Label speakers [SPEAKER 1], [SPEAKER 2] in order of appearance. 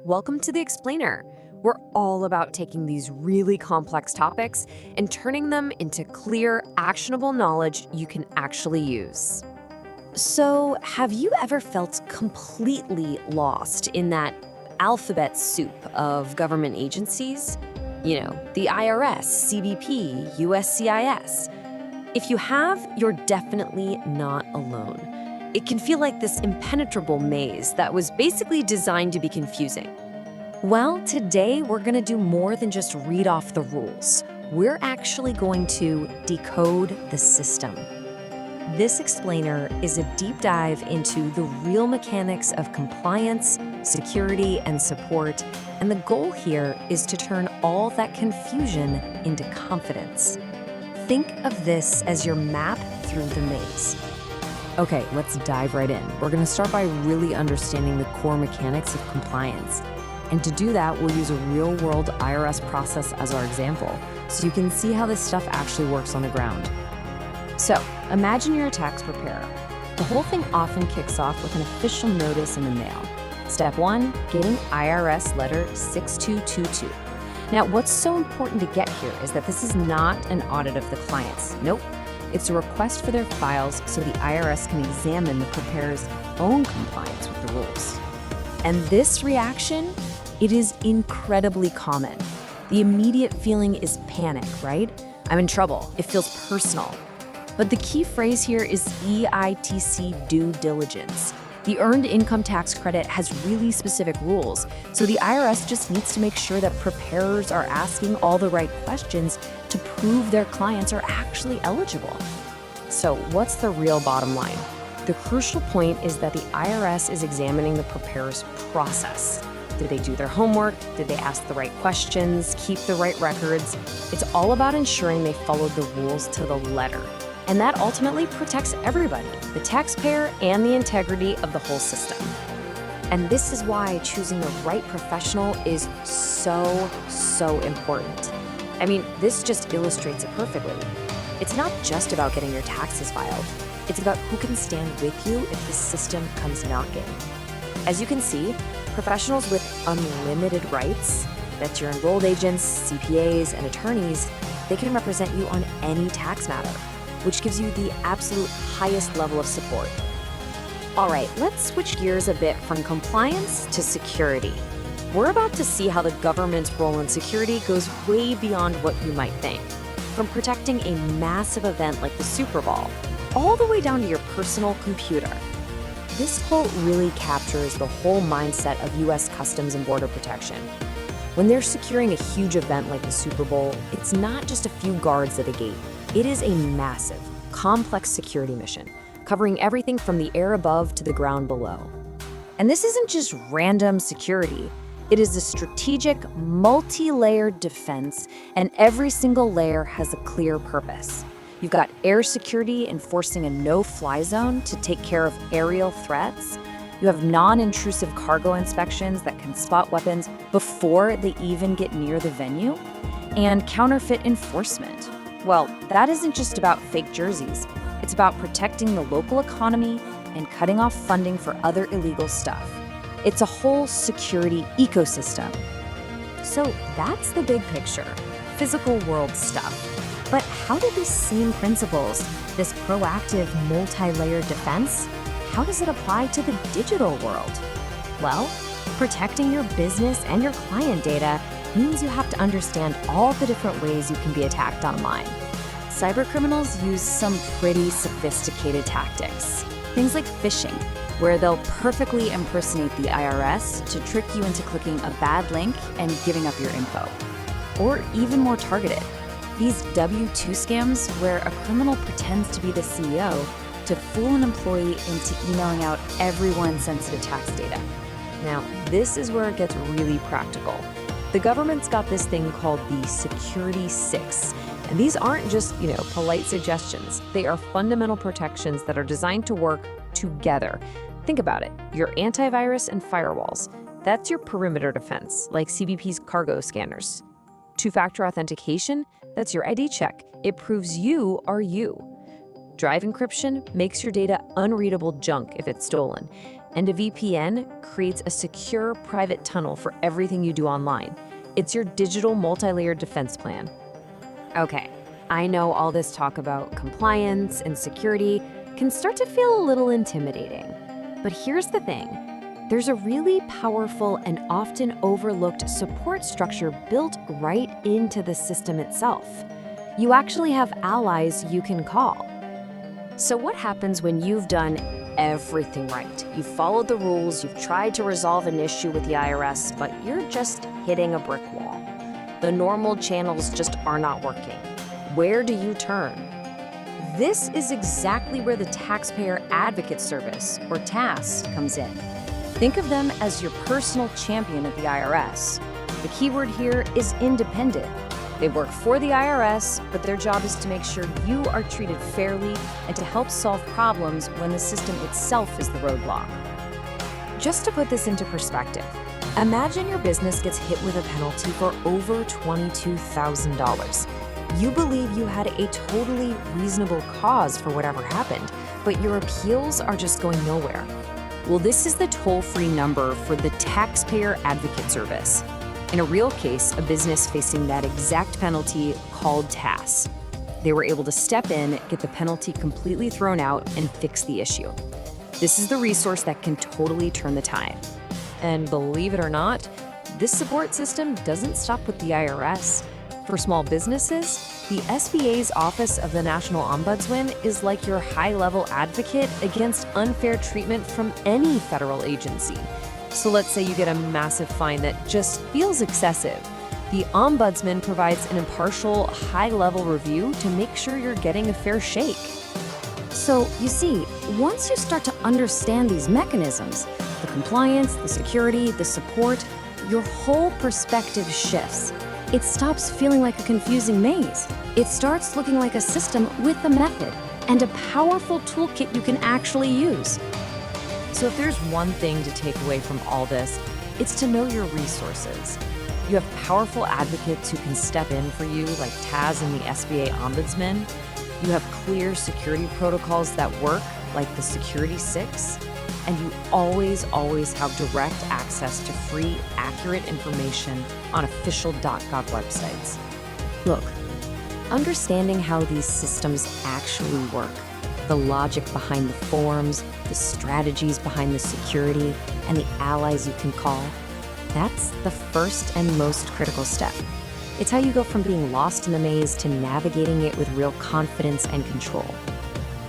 [SPEAKER 1] Welcome to The Explainer. We're all about taking these really complex topics and turning them into clear, actionable knowledge you can actually use. So, have you ever felt completely lost in that alphabet soup of government agencies? You know, the IRS, CBP, USCIS. If you have, you're definitely not alone. It can feel like this impenetrable maze that was basically designed to be confusing. Well, today we're going to do more than just read off the rules. We're actually going to decode the system. This explainer is a deep dive into the real mechanics of compliance, security, and support, and the goal here is to turn all that confusion into confidence. Think of this as your map through the maze. Okay, let's dive right in. We're going to start by really understanding the core mechanics of compliance. And to do that, we'll use a real-world IRS process as our example, so you can see how this stuff actually works on the ground. So, imagine you're a tax preparer. The whole thing often kicks off with an official notice in the mail. Step 1, getting IRS Letter 6222. Now, what's so important to get here is that this is not an audit of the clients. Nope. It's a request for their files so the IRS can examine the preparer's own compliance with the rules. And this reaction, it is incredibly common. The immediate feeling is panic, right? I'm in trouble. It feels personal. But the key phrase here is EITC due diligence. The Earned Income Tax Credit has really specific rules, so the IRS just needs to make sure that preparers are asking all the right questions to prove their clients are actually eligible. So what's the real bottom line? The crucial point is that the IRS is examining the preparer's process. Did they do their homework? Did they ask the right questions? Keep the right records? It's all about ensuring they followed the rules to the letter. And that ultimately protects everybody, the taxpayer and the integrity of the whole system. And this is why choosing the right professional is so important. I mean, this just illustrates it perfectly. It's not just about getting your taxes filed. It's about who can stand with you if the system comes knocking. As you can see, professionals with unlimited rights, that's your enrolled agents, CPAs, and attorneys, they can represent you on any tax matter, which gives you the absolute highest level of support. All right, let's switch gears a bit from compliance to security. We're about to see how the government's role in security goes way beyond what you might think. From protecting a massive event like the Super Bowl, all the way down to your personal computer. This quote really captures the whole mindset of U.S. Customs and Border Protection. When they're securing a huge event like the Super Bowl, it's not just a few guards at a gate. It is a massive, complex security mission, covering everything from the air above to the ground below. And this isn't just random security. It is a strategic, multi-layered defense, and every single layer has a clear purpose. You've got air security enforcing a no-fly zone to take care of aerial threats. You have non-intrusive cargo inspections that can spot weapons before they even get near the venue. And counterfeit enforcement. Well, that isn't just about fake jerseys. It's about protecting the local economy and cutting off funding for other illegal stuff. It's a whole security ecosystem. So that's the big picture, physical world stuff. But how do these same principles, this proactive multi-layered defense, how does it apply to the digital world? Well, protecting your business and your client data means you have to understand all the different ways you can be attacked online. Cybercriminals use some pretty sophisticated tactics. Things like phishing, where they'll perfectly impersonate the IRS to trick you into clicking a bad link and giving up your info. Or even more targeted, these W-2 scams where a criminal pretends to be the CEO to fool an employee into emailing out everyone's sensitive tax data. Now, this is where it gets really practical. The government's got this thing called the Security 6. And these aren't just, polite suggestions. They are fundamental protections that are designed to work together. Think about it. Your antivirus and firewalls. That's your perimeter defense, like CBP's cargo scanners. Two-factor authentication, that's your ID check. It proves you are you. Drive encryption makes your data unreadable junk if it's stolen. And a VPN creates a secure private tunnel for everything you do online. It's your digital multi-layered defense plan. Okay, I know all this talk about compliance and security can start to feel a little intimidating. But here's the thing. There's a really powerful and often overlooked support structure built right into the system itself. You actually have allies you can call. So what happens when you've done everything right? You've followed the rules, you've tried to resolve an issue with the IRS, but you're just hitting a brick wall. The normal channels just are not working. Where do you turn? This is exactly where the Taxpayer Advocate Service, or TAS, comes in. Think of them as your personal champion at the IRS. The keyword here is independent. They work for the IRS, but their job is to make sure you are treated fairly and to help solve problems when the system itself is the roadblock. Just to put this into perspective, imagine your business gets hit with a penalty for over $22,000. You believe you had a totally reasonable cause for whatever happened, but your appeals are just going nowhere. Well, this is the toll-free number for the Taxpayer Advocate Service. In a real case, a business facing that exact penalty called TAS. They were able to step in, get the penalty completely thrown out, and fix the issue. This is the resource that can totally turn the tide. And believe it or not, this support system doesn't stop with the IRS. For small businesses, the SBA's Office of the National Ombudsman is like your high-level advocate against unfair treatment from any federal agency. So let's say you get a massive fine that just feels excessive. The Ombudsman provides an impartial, high-level review to make sure you're getting a fair shake.
[SPEAKER 2] So, you see, once you start to understand these mechanisms, the compliance, the security, the support, your whole perspective shifts. It stops feeling like a confusing maze. It starts looking like a system with a method and a powerful toolkit you can actually use.
[SPEAKER 1] So if there's one thing to take away from all this, it's to know your resources. You have powerful advocates who can step in for you, like Taz and the SBA Ombudsman. You have clear security protocols that work, like the Security 6. And you always have direct access to free, accurate information on official.gov websites. Look, understanding how these systems actually work, the logic behind the forms, the strategies behind the security, and the allies you can call, that's the first and most critical step. It's how you go from being lost in the maze to navigating it with real confidence and control.